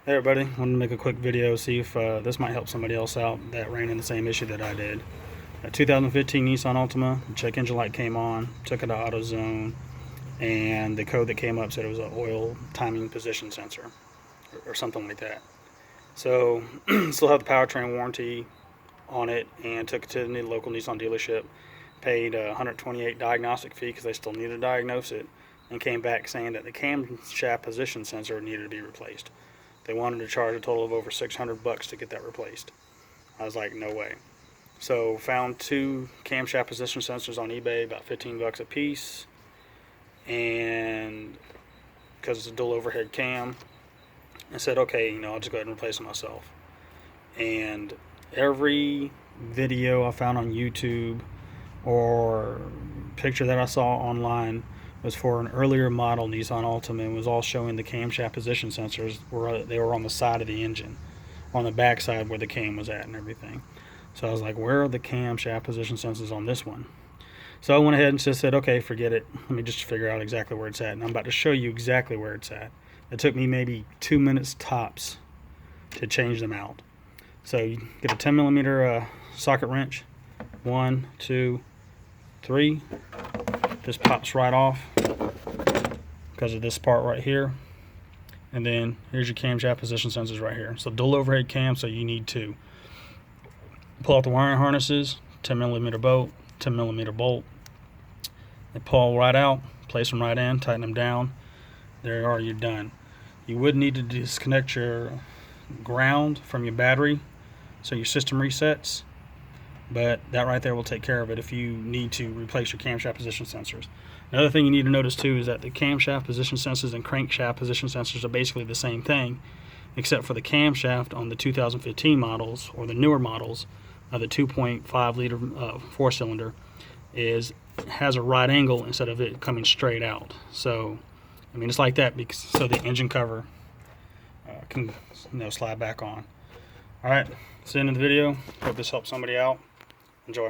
Hey everybody, wanted to make a quick video, see if this might help somebody else out that ran into the same issue that I did. A 2015 Nissan Altima, the check engine light came on, took it to AutoZone, and the code that came up said it was an oil timing position sensor, or something like that. So, still have the powertrain warranty on it, and took it to the local Nissan dealership, paid a $128 diagnostic fee because they still needed to diagnose it, and came back saying that the camshaft position sensor needed to be replaced. They wanted to charge a total of over $600 to get that replaced. I was like, no way. So found two camshaft position sensors on eBay, about $15 a piece, and because it's a dual overhead cam, I said, okay, I'll just go ahead and replace them myself. And every video I found on YouTube or picture that I saw online was for an earlier model Nissan Altima, and was all showing the camshaft position sensors they were on the side of the engine, on the back side where the cam was at and everything. So I was like, where are the camshaft position sensors on this one? So I went ahead and just said, okay, forget it. Let me just figure out exactly where it's at. And I'm about to show you exactly where it's at. It took me maybe 2 minutes tops to change them out. So you get a 10 millimeter socket wrench. 1, 2, 3. Just pops right off because of this part right here. And then here's your camshaft position sensors right here. So dual overhead cam, so you need two. Pull out the wiring harnesses, 10 millimeter bolt, 10 millimeter bolt. They pull right out, place them right in, tighten them down. There you are, you're done. You would need to disconnect your ground from your battery so your system resets, but that right there will take care of it if you need to replace your camshaft position sensors. Another thing you need to notice too is that the camshaft position sensors and crankshaft position sensors are basically the same thing, except for the camshaft on the 2015 models, or the newer models of the 2.5 liter 4-cylinder, has a right angle instead of it coming straight out. So it's like that because so the engine cover can slide back on. Alright, that's the end of the video. Hope this helps somebody out. Enjoy.